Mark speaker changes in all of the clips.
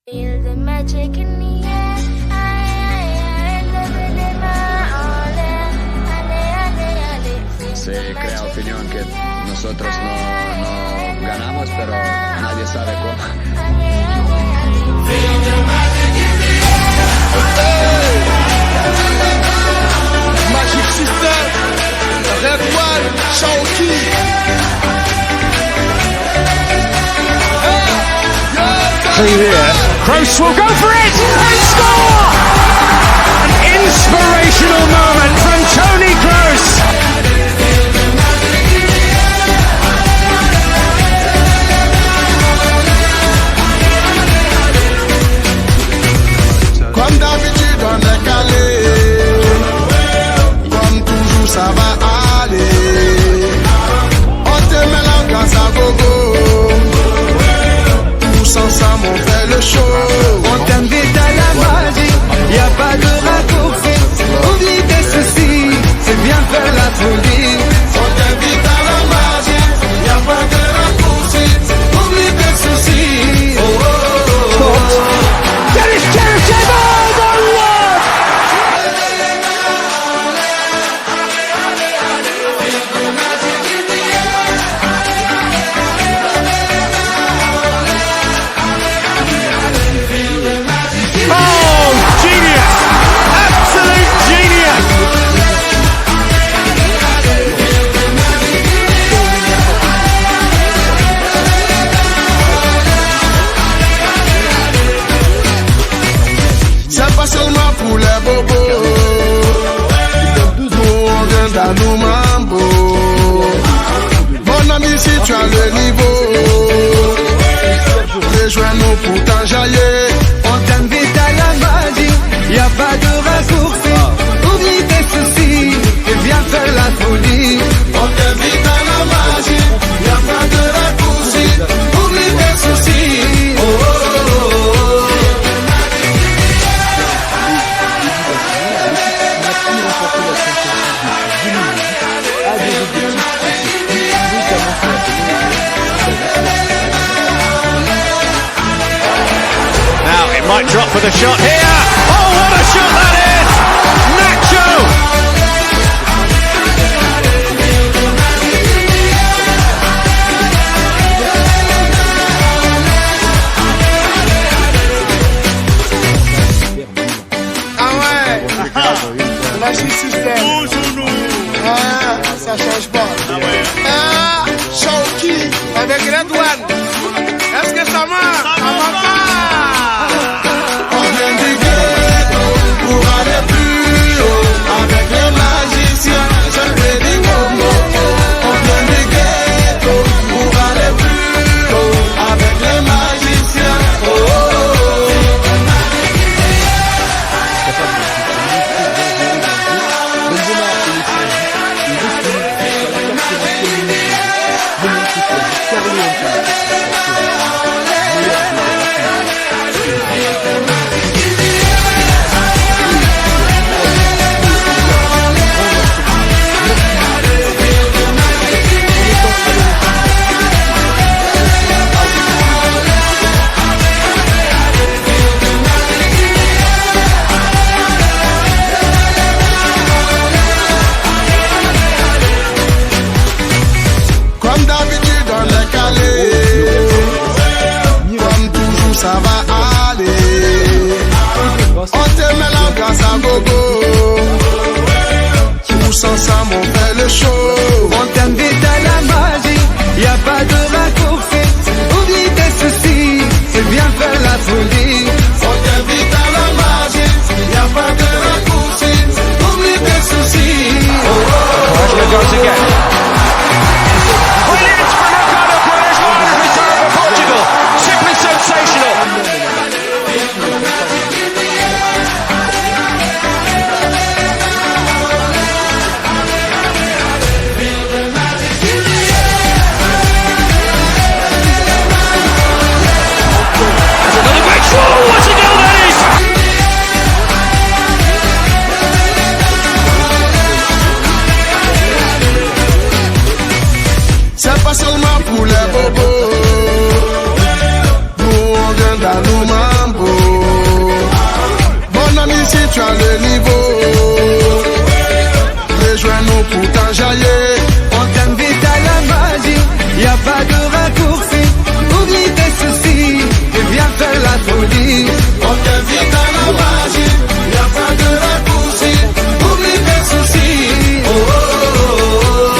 Speaker 1: Feel the magic in the air.
Speaker 2: Se crea opinión que nosotros no ganamos, pero nadie sabe cómo.
Speaker 3: Magic System, Red One, Shaoki.
Speaker 4: See here, Kroos will go for it and score! An inspirational moment from Toni Kroos.
Speaker 3: Comme d'habitude on est calé, comme toujours ça va aller. On te met la glace à gogo, tous ensemble on fait le show.
Speaker 5: On t'invite à la magie, y a pas de raccourci. Oublie tes soucis, c'est bien faire la folie.
Speaker 3: On t'invite à la magie, y a pas de raccourci. Oublie tes soucis. Oh, oh, oh, oh.
Speaker 4: Dennis Cheryshev, oh my word! Oh, genius! Absolute genius!
Speaker 3: C'est pas seulement pour les bobos, nous on vient dans nos mambo. Mon ami, si tu as le niveau, rejoins-nous pour t'enjailler.
Speaker 5: On t'invite à la magie, y a pas de raccourci. Oublie tes soucis, et viens faire la folie.
Speaker 3: On t'invite à la magie, y a pas de raccourci. Oublie tes soucis. Oh, oh, oh, oh.
Speaker 4: Now it might drop for the shot here. Oh, what a shot that is! Nacho!
Speaker 3: Ah ouais, Magic System. Ah, ça change pas. Ah, Shaoki avec Red One. Est-ce que ça marche? Ça marche pas. On vient du ghetto pour aller plus haut. Avec les magiciens, je fais des combos. On vient du ghetto pour aller plus haut. Avec les magiciens. Oh, oh, oh. Comme d'habitude on est calé, comme toujours ça va aller. On te met la glace à gogo, tous ensemble on fait le show.
Speaker 5: On t'invite à la magie, y a pas de raccourci. Oublie tes soucis, c'est bien faire la folie.
Speaker 3: On t'invite à la magie, y a pas de raccourci. Oublie tes soucis. Oh, oh, oh.
Speaker 4: Arsenal goes again. Brilliant from Ricardo Quaresma in return for Portugal. Simply sensational. There's another great throw. What's it going on?
Speaker 3: tu as le niveau. Rejoins-nous pour t'enjailler.
Speaker 5: On t'invite à la magie, y a pas de raccourci. Oublie tes soucis et viens faire la folie.
Speaker 3: On t'invite à la magie, y a pas de raccourci. Oublie tes soucis. Oh, oh, oh, oh.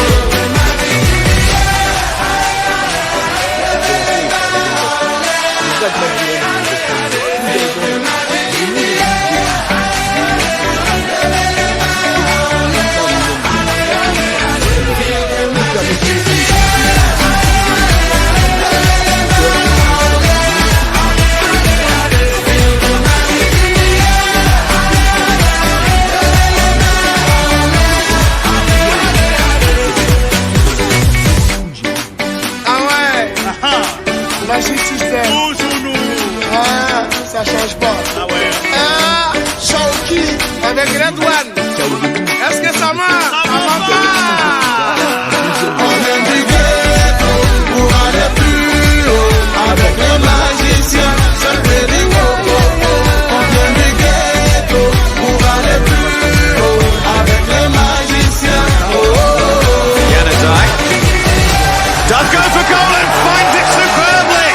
Speaker 3: Magic System. Ah, ça change pas. Ah, Shawky avec Red One. Est-ce que ça marche? Ça marche pas. On vient du ghetto pour aller plus haut. Avec les magiciens, c'est Freddy Woko. On vient du ghetto pour aller plus haut. Avec les magiciens. Oh, oh, oh.
Speaker 4: Yanadai does go for goal and finds it superbly.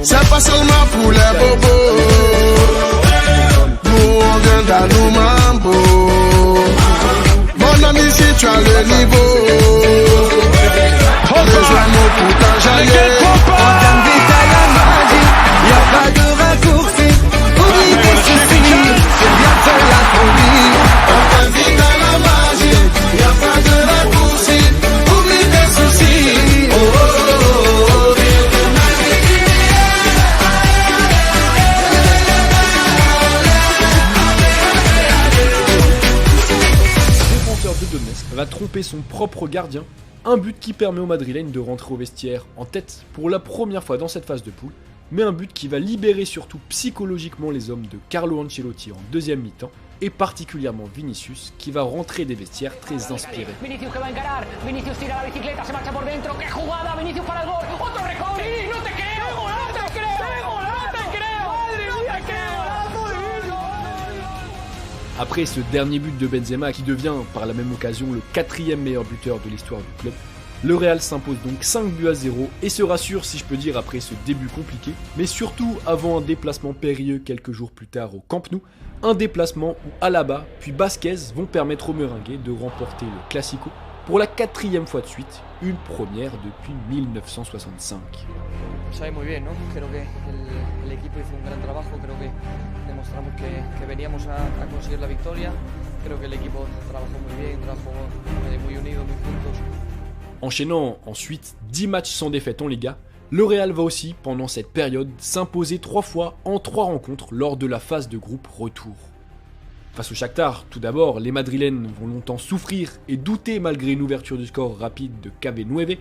Speaker 3: C'est pas seulement pour les bobos. Nous on vient dans nos mambo. Mon ami, si tu as le niveau, rejoins-nous pour t'enjailler.
Speaker 5: On t'invite à la magie, y a pas de raccourci. Oublie tes soucis et viens faire la folie.
Speaker 3: On t'invite à la magie, y a pas de raccourci. Oublie tes soucis. Oh, oh, oh, oh.
Speaker 6: Défenseur de Donetsk va tromper son propre gardien, un but qui permet aux Madrilènes de rentrer au vestiaire en tête pour la première fois dans cette phase de poule, mais un but qui va libérer surtout psychologiquement les hommes de Carlo Ancelotti en deuxième mi-temps, et particulièrement Vinicius qui va rentrer des vestiaires très inspiré.
Speaker 7: Vinicius que va a encarar, Vinicius tira la bicicleta, se marcha por dentro, qué jugada, Vinicius para el gol, otro recobre, no te creo, no te creo, no te creo, madre mía, qué golazo,
Speaker 6: Après ce dernier but de Benzema qui devient par la même occasion le 4e meilleur buteur de l'histoire du club, le Real s'impose donc 5-0 et se rassure si je peux dire après ce début compliqué, mais surtout avant un déplacement périlleux quelques jours plus tard au Camp Nou, un déplacement où Alaba puis Vasquez vont permettre aux Merengues de remporter le Classico pour la 4e fois de suite, une première depuis 1965.
Speaker 8: Sabe muy bien, ¿no? Creo que el equipo hizo un gran trabajo, creo que demostramos que veníamos a conseguir la victoria, creo que el equipo trabajó muy bien, trabajó muy unido, muy juntos.
Speaker 6: Enchaînant ensuite 10 matchs sans défaite en Liga, le Real va aussi, pendant cette période, s'imposer 3 fois en 3 rencontres lors de la phase de groupe retour. Face au Shakhtar, tout d'abord, les Madrilènes vont longtemps souffrir et douter malgré une ouverture du score rapide de Cave9,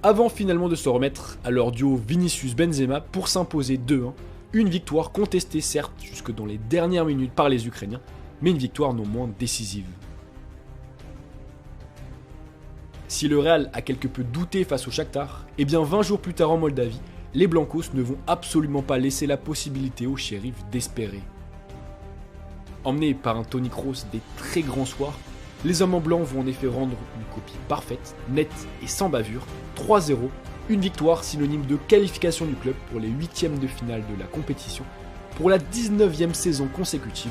Speaker 6: avant finalement de se remettre à leur duo Vinicius-Benzema pour s'imposer 2-1, une victoire contestée certes jusque dans les dernières minutes par les Ukrainiens, mais une victoire non moins décisive. Si le Real a quelque peu douté face au Shakhtar, eh bien 20 jours plus tard en Moldavie, les Blancos ne vont absolument pas laisser la possibilité aux shérifs d'espérer. Emmenés par un Toni Kroos des très grands soirs, les hommes en blanc vont en effet rendre une copie parfaite, nette et sans bavure, 3-0, une victoire synonyme de qualification du club pour les 8e de finale de la compétition, pour la 19e saison consécutive,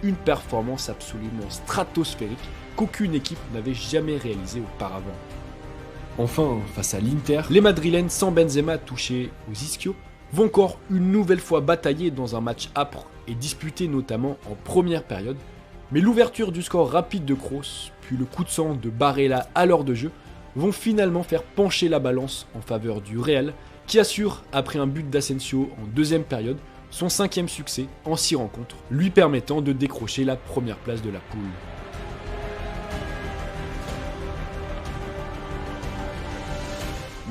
Speaker 6: une performance absolument stratosphérique qu'aucune équipe n'avait jamais réalisée auparavant. Enfin, face à l'Inter, les Madrilènes sans Benzema touchés aux ischios vont encore une nouvelle fois batailler dans un match âpre et disputé notamment en première période, mais l'ouverture du score rapide de Kroos, puis le coup de sang de Barella à l'heure de jeu, vont finalement faire pencher la balance en faveur du Real, qui assure, après un but d'Asensio en deuxième période, son 5e succès en 6 rencontres, lui permettant de décrocher la première place de la poule.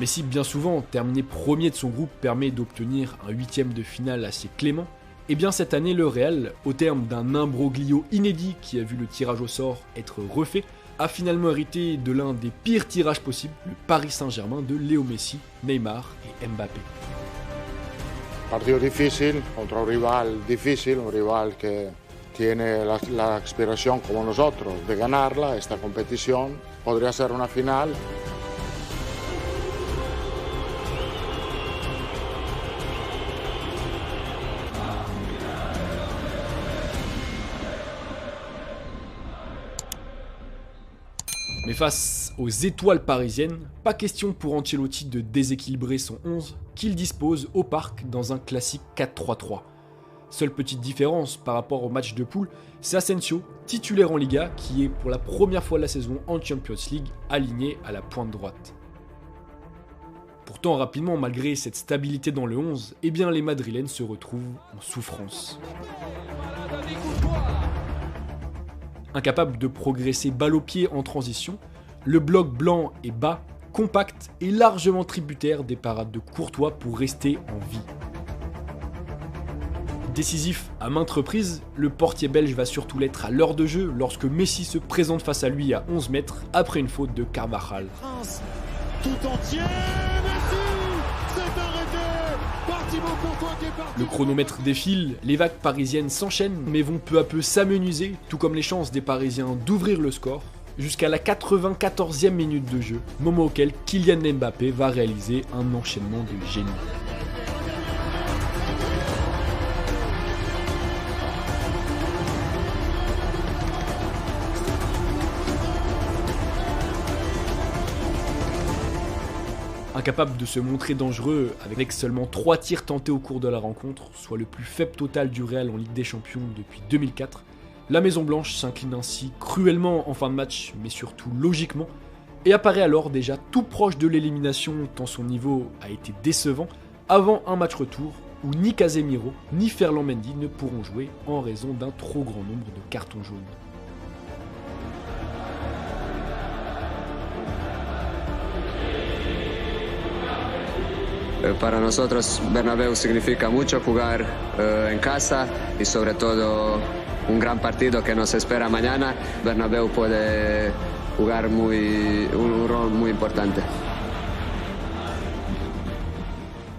Speaker 6: Messi, bien souvent, terminer premier de son groupe permet d'obtenir un 8ème de finale assez clément. Et bien cette année, le Real, au terme d'un imbroglio inédit qui a vu le tirage au sort être refait, a finalement hérité de l'un des pires tirages possibles, le Paris Saint-Germain de Léo Messi, Neymar et Mbappé.
Speaker 9: Partido difícil contra un rival difícil, un rival que tiene la aspiración como nosotros de ganarla, esta competición. Podría ser una final.
Speaker 6: Mais face aux étoiles parisiennes, pas question pour Ancelotti de déséquilibrer son 11 qu'il dispose au parc dans un classique 4-3-3. Seule petite différence par rapport au match de poule, c'est Asensio, titulaire en Liga, qui est pour la première fois de la saison en Champions League aligné à la pointe droite. Pourtant rapidement, malgré cette stabilité dans le 11, eh bien les Madrilènes se retrouvent en souffrance. Incapable de progresser balle au pied en transition, le bloc blanc est bas, compact et largement tributaire des parades de Courtois pour rester en vie. Décisif à maintes reprises, le portier belge va surtout l'être à l'heure de jeu lorsque Messi se présente face à lui à 11 mètres après une faute de Carvajal.
Speaker 3: Tout entier, Messi, c'est arrêté,
Speaker 6: Le chronomètre défile, les vagues parisiennes s'enchaînent mais vont peu à peu s'amenuiser, tout comme les chances des Parisiens d'ouvrir le score, jusqu'à la 94e minute de jeu, moment auquel Kylian Mbappé va réaliser un enchaînement de génie. Incapable de se montrer dangereux avec seulement 3 tirs tentés au cours de la rencontre, soit le plus faible total du Real en Ligue des Champions depuis 2004, la Maison Blanche s'incline ainsi cruellement en fin de match, mais surtout logiquement, et apparaît alors déjà tout proche de l'élimination tant son niveau a été décevant avant un match retour où ni Casemiro ni Ferland Mendy ne pourront jouer en raison d'un trop grand nombre de cartons jaunes.
Speaker 2: Para nosotros Bernabéu significa mucho jugar en casa y sobre todo un gran partido que nos espera mañana. Bernabéu puede jugar un rol muy importante.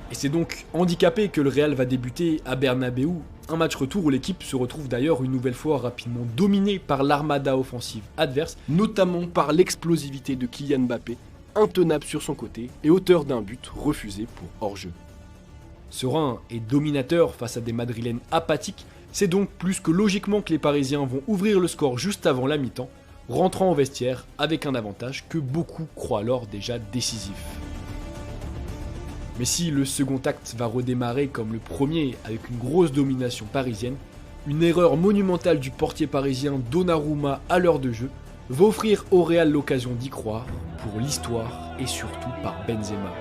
Speaker 6: Et c'est donc handicapé que le Real va débuter à Bernabéu, un match retour où l'équipe se retrouve d'ailleurs une nouvelle fois rapidement dominée par l'armada offensive adverse, notamment par l'explosivité de Kylian Mbappé, intenable sur son côté et auteur d'un but refusé pour hors-jeu. Serein et dominateur face à des Madrilènes apathiques, c'est donc plus que logiquement que les Parisiens vont ouvrir le score juste avant la mi-temps, rentrant au vestiaire avec un avantage que beaucoup croient alors déjà décisif. Mais si le second acte va redémarrer comme le premier avec une grosse domination parisienne, une erreur monumentale du portier parisien Donnarumma à l'heure de jeu va offrir au Real l'occasion d'y croire pour l'histoire et surtout par Benzema.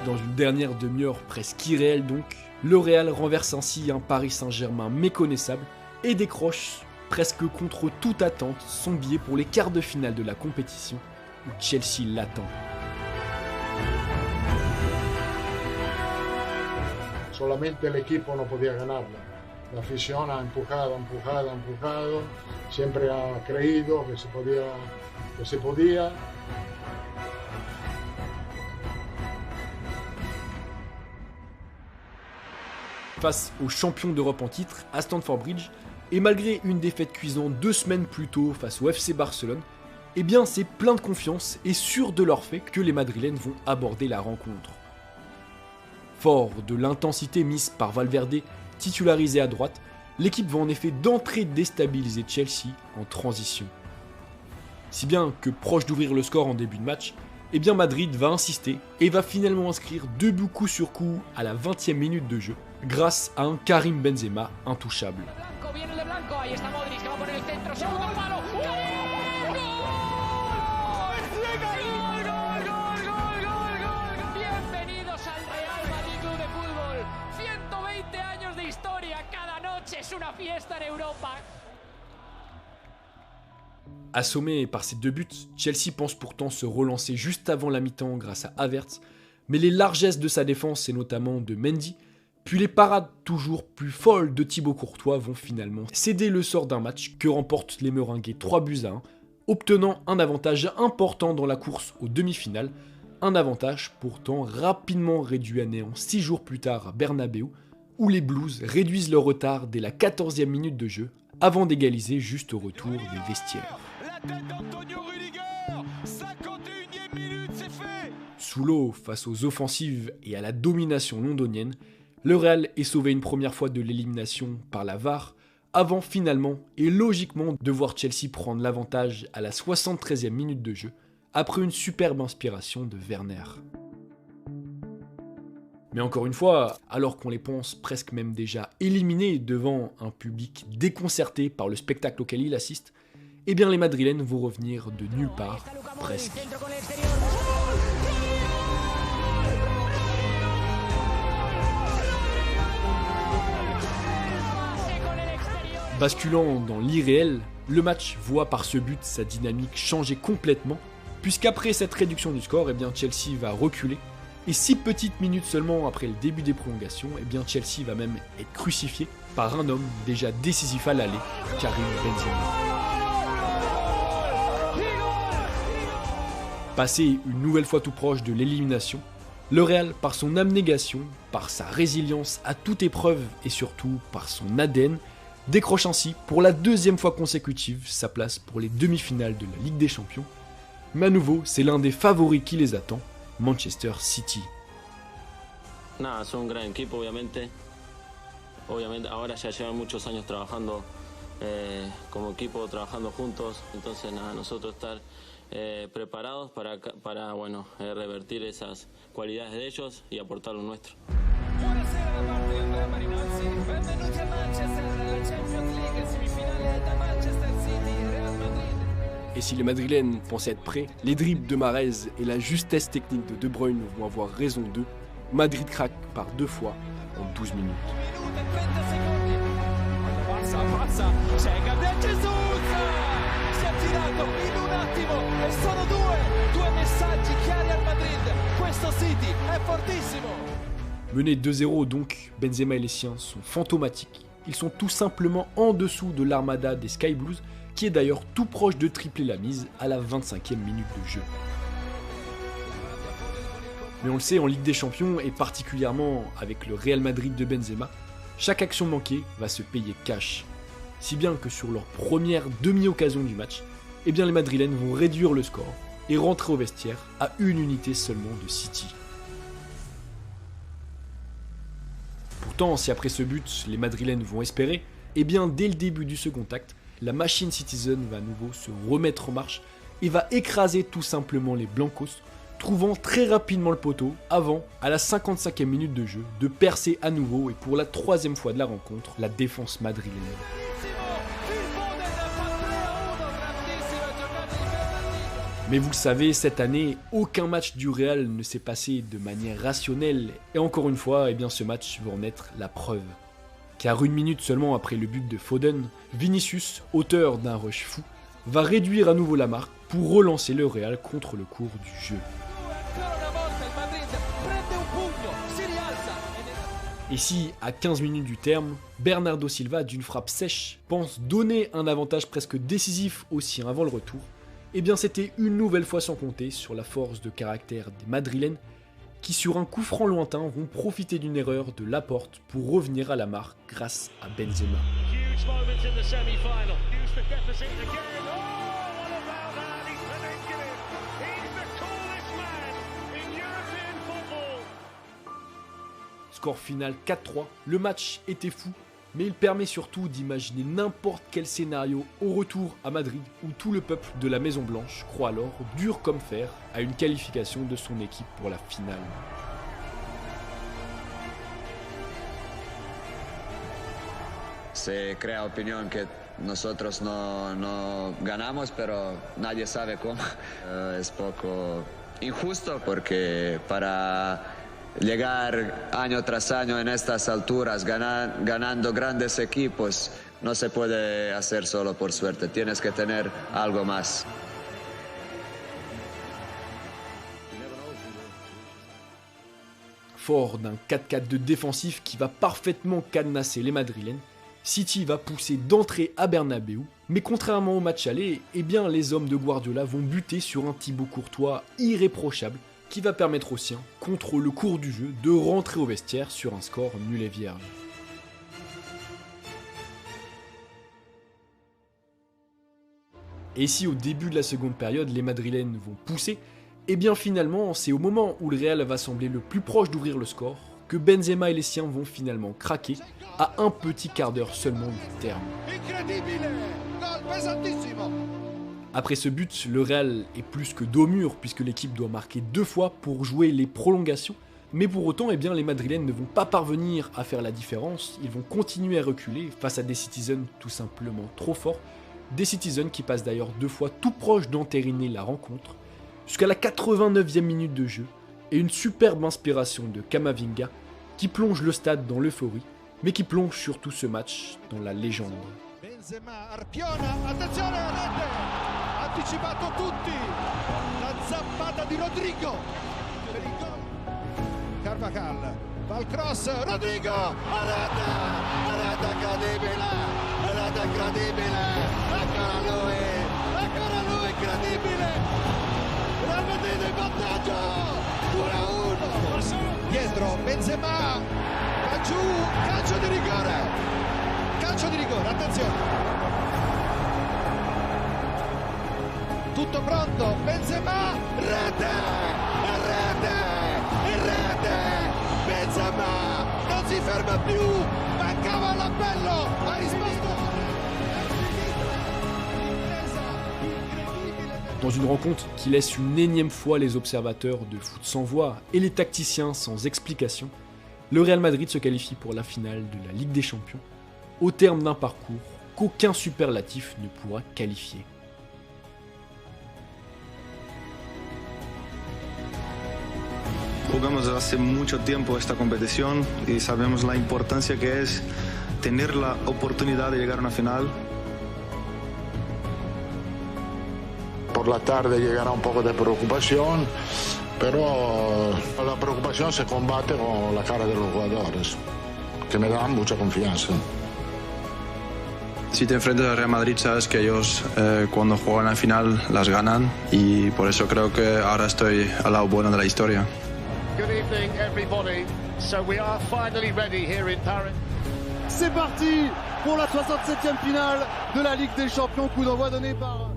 Speaker 6: Dans une dernière demi-heure presque irréelle donc, le Real renverse ainsi un Paris Saint-Germain méconnaissable et décroche, presque contre toute attente, son billet pour les quarts de finale de la compétition où Chelsea l'attend.
Speaker 9: Solamente el equipo no podía ganarla. La afición ha empujado, siempre ha creído que se podía.
Speaker 6: Face aux champions d'Europe en titre à Stamford Bridge, et malgré une défaite cuisante 2 semaines plus tôt face au FC Barcelone, eh bien c'est plein de confiance et sûr de leur fait que les Madrilènes vont aborder la rencontre. Fort de l'intensité mise par Valverde, titularisé à droite, l'équipe va en effet d'entrée déstabiliser Chelsea en transition. Si bien que proche d'ouvrir le score en début de match, eh bien Madrid va insister et va finalement inscrire 2 buts coup sur coup à la 20e minute de jeu, grâce à un Karim Benzema intouchable. Assommé par ces 2 buts, Chelsea pense pourtant se relancer juste avant la mi-temps grâce à Havertz, mais les largesses de sa défense et notamment de Mendy, puis les parades toujours plus folles de Thibaut Courtois vont finalement céder le sort d'un match que remportent les Meringues 3-1, obtenant un avantage important dans la course aux demi-finales, un avantage pourtant rapidement réduit à néant 6 jours plus tard à Bernabéu, où les Blues réduisent leur retard dès la 14e minute de jeu, avant d'égaliser juste au retour des vestiaires. Sous l'eau, face aux offensives et à la domination londonienne, le Real est sauvé une première fois de l'élimination par la VAR, avant finalement et logiquement de voir Chelsea prendre l'avantage à la 73e minute de jeu, après une superbe inspiration de Werner. Mais encore une fois, alors qu'on les pense presque même déjà éliminés devant un public déconcerté par le spectacle auquel ils assistent, eh bien les Madrilènes vont revenir de nulle part, presque. Basculant dans l'irréel, le match voit par ce but sa dynamique changer complètement, puisqu'après cette réduction du score, eh bien Chelsea va reculer. Et 6 petites minutes seulement après le début des prolongations, eh bien Chelsea va même être crucifié par un homme déjà décisif à l'aller, Karim Benzema. Passé une nouvelle fois tout proche de l'élimination, le Real, par son abnégation, par sa résilience à toute épreuve et surtout par son ADN, décroche ainsi pour la 2e fois consécutive sa place pour les demi-finales de la Ligue des Champions. Mais à nouveau, c'est l'un des favoris qui les attend, Manchester City.
Speaker 10: Nada, son un gran equipo, obviamente. Obviamente ahora ya llevan muchos años trabajando como equipo, trabajando juntos. Entonces nada, nosotros estar preparados para bueno, revertir esas cualidades de ellos y aportar lo nuestro.
Speaker 5: Buonasera da parte di Andrea Marinozzi, benvenuti a Manchester nella Champions League, semifinale da Manchester City e Real Madrid.
Speaker 6: Et si les Madrilènes pensaient être prêts, les dribbles de Mahrez et la justesse technique de De Bruyne vont avoir raison d'eux. Madrid craque par 2 fois en 12 minutes. Menés 2-0 donc, Benzema et les siens sont fantomatiques. Ils sont tout simplement en dessous de l'armada des Sky Blues, qui est d'ailleurs tout proche de tripler la mise à la 25e minute de jeu. Mais on le sait, en Ligue des Champions, et particulièrement avec le Real Madrid de Benzema, chaque action manquée va se payer cash. Si bien que sur leur première demi-occasion du match, eh bien les Madrilènes vont réduire le score et rentrer au vestiaire à une unité seulement de City. Pourtant, si après ce but, les Madrilènes vont espérer, eh bien dès le début du second acte, la machine Citizen va à nouveau se remettre en marche et va écraser tout simplement les Blancos, trouvant très rapidement le poteau avant, à la 55e minute de jeu, de percer à nouveau et pour la 3e fois de la rencontre, la défense madrilène. Mais vous le savez, cette année, aucun match du Real ne s'est passé de manière rationnelle et encore une fois, eh bien, ce match va en être la preuve. Car une minute seulement après le but de Foden, Vinicius, auteur d'un rush fou, va réduire à nouveau la marque pour relancer le Real contre le cours du jeu. Et si, à 15 minutes du terme, Bernardo Silva, d'une frappe sèche, pense donner un avantage presque décisif aux siens avant le retour, eh bien c'était une nouvelle fois sans compter sur la force de caractère des Madrilènes qui sur un coup franc lointain vont profiter d'une erreur de Laporte pour revenir à la marque grâce à Benzema. Score final 4-3, le match était fou, mais il permet surtout d'imaginer n'importe quel scénario au retour à Madrid où tout le peuple de la Maison Blanche croit alors dur comme fer à une qualification de son équipe pour la finale.
Speaker 2: Se crea opinión que nosotros no ganamos, pero nadie sabe cómo. Es poco injusto porque para llegar año tras año en estas alturas, ganando grandes equipos, no se puede hacer solo por suerte, tienes que tener algo más.
Speaker 6: Fort d'un 4-4-2 défensif qui va parfaitement cadenasser les Madrilènes, City va pousser d'entrée à Bernabéu, mais contrairement au match aller, eh bien les hommes de Guardiola vont buter sur un Thibaut Courtois irréprochable qui va permettre aux siens, contre le cours du jeu, de rentrer au vestiaire sur un score nul et vierge. Et si au début de la seconde période, les Madrilènes vont pousser, et bien finalement, c'est au moment où le Real va sembler le plus proche d'ouvrir le score que Benzema et les siens vont finalement craquer à un petit quart d'heure seulement du terme. Après ce but, le Real est plus que dos au mur puisque l'équipe doit marquer 2 fois pour jouer les prolongations. Mais pour autant, eh bien, les Madrilènes ne vont pas parvenir à faire la différence, ils vont continuer à reculer face à des Citizens tout simplement trop forts. Des Citizens qui passent d'ailleurs 2 fois tout proche d'entériner la rencontre, jusqu'à la 89e minute de jeu, et une superbe inspiration de Camavinga qui plonge le stade dans l'euphorie, mais qui plonge surtout ce match dans la légende.
Speaker 11: Benzema, Arpiona, attenzione a rete, anticipato tutti, la zappata di Rodrigo, per il gol, Carvajal, fa il cross, Rodrigo, a rete incredibile, ancora lui, incredibile, Real Madrid in vantaggio, 1-1, dietro Benzema, va giù, calcio di rigore, attenzione, tutto pronto, Benzema, rete, Benzema, non si ferma più, mancava l'appello, ha risposto.
Speaker 6: Dans une rencontre qui laisse une énième fois les observateurs de foot sans voix et les tacticiens sans explication, le Real Madrid se qualifie pour la finale de la Ligue des Champions, au terme d'un parcours qu'aucun superlatif ne pourra qualifier.
Speaker 12: Jugamos hace mucho tiempo esta competición y sabemos la importancia que es tener la oportunidad de llegar a una final.
Speaker 9: Por la tarde llegará un poco de preocupación, pero la preocupación se combate con la cara de los jugadores, que me dan mucha confianza.
Speaker 12: Si te enfrentas al Real Madrid sabes que ellos cuando juegan la final las ganan y por eso creo que ahora estoy al lado bueno de la historia.
Speaker 11: Good evening everybody, so we are finally ready here in Paris.
Speaker 5: C'est parti pour la 67e finale de la Ligue des Champions, coup d'envoi donné par...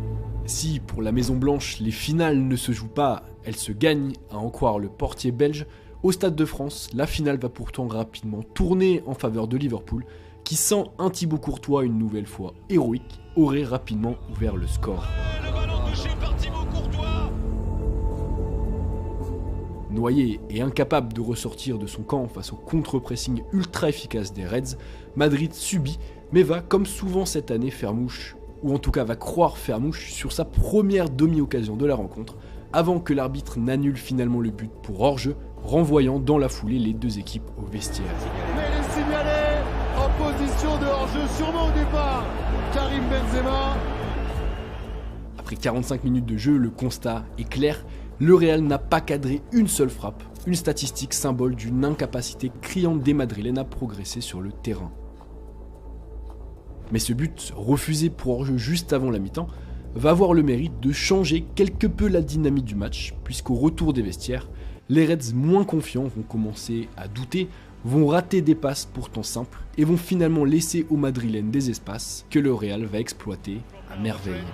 Speaker 6: Si, pour la Maison Blanche, les finales ne se jouent pas, elles se gagnent, à en croire le portier belge, au Stade de France, la finale va pourtant rapidement tourner en faveur de Liverpool, qui sent un Thibaut Courtois une nouvelle fois héroïque, aurait rapidement ouvert le score.
Speaker 11: Le ballon touché par Thibaut Courtois.
Speaker 6: Noyé et incapable de ressortir de son camp face au contre-pressing ultra efficace des Reds, Madrid subit, mais va, comme souvent cette année, faire mouche, ou en tout cas va croire faire mouche sur sa première demi-occasion de la rencontre, avant que l'arbitre n'annule finalement le but pour hors-jeu, renvoyant dans la foulée les deux équipes au vestiaire.
Speaker 5: Mais il est signalé en position de hors-jeu, sûrement au départ, Karim Benzema.
Speaker 6: Après 45 minutes de jeu, le constat est clair, le Real n'a pas cadré une seule frappe, une statistique symbole d'une incapacité criante des Madrilènes à progresser sur le terrain. Mais ce but, refusé pour hors-jeu juste avant la mi-temps, va avoir le mérite de changer quelque peu la dynamique du match, puisqu'au retour des vestiaires, les Reds moins confiants vont commencer à douter, vont rater des passes pourtant simples, et vont finalement laisser aux Madrilènes des espaces que le Real va exploiter à merveille.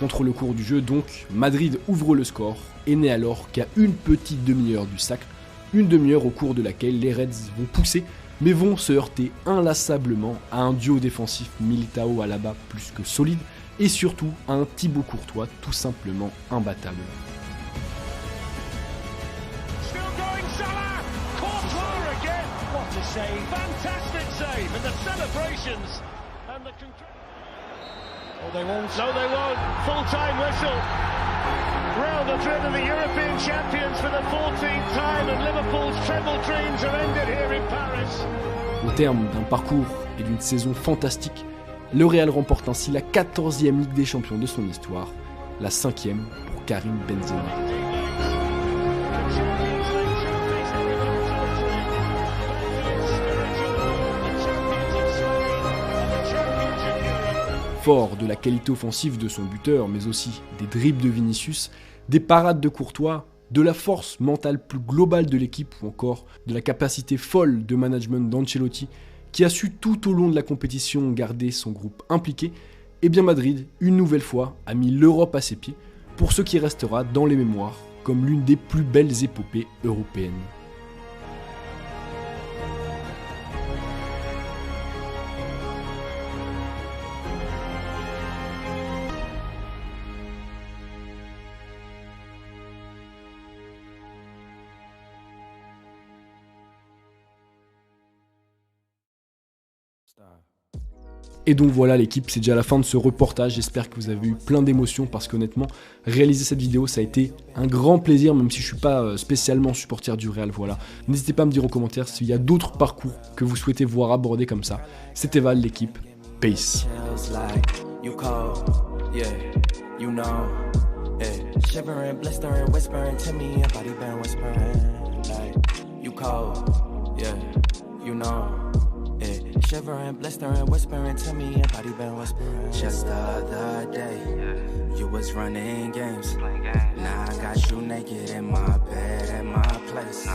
Speaker 6: Contre le cours du jeu donc, Madrid ouvre le score et n'est alors qu'à une petite demi-heure du sacre, une demi-heure au cours de laquelle les Reds vont pousser mais vont se heurter inlassablement à un duo défensif Militao-Alaba plus que solide et surtout à un Thibaut Courtois tout simplement imbattable.
Speaker 13: Oh, they won't. No, they won't. Full-time whistle. Real Madrid are the European champions for the 14th time, and Liverpool's treble dreams are ended here in Paris.
Speaker 6: Au terme d'un parcours et d'une saison fantastique, le Real remporte ainsi la 14e Ligue des Champions de son histoire, la 5e pour Karim Benzema. Fort de la qualité offensive de son buteur, mais aussi des dribbles de Vinicius, des parades de Courtois, de la force mentale plus globale de l'équipe ou encore de la capacité folle de management d'Ancelotti qui a su tout au long de la compétition garder son groupe impliqué, et bien Madrid, une nouvelle fois, a mis l'Europe à ses pieds pour ce qui restera dans les mémoires comme l'une des plus belles épopées européennes. Et donc voilà l'équipe, c'est déjà la fin de ce reportage, j'espère que vous avez eu plein d'émotions parce qu'honnêtement, réaliser cette vidéo ça a été un grand plaisir même si je suis pas spécialement supporter du Real, voilà. N'hésitez pas à me dire en commentaire s'il y a d'autres parcours que vous souhaitez voir abordés comme ça. C'était Val, l'équipe, peace.
Speaker 14: Shivering, blistering, whispering to me, your body been whispering. Just the other day, you was running games. Now I got you naked in my bed, at my place.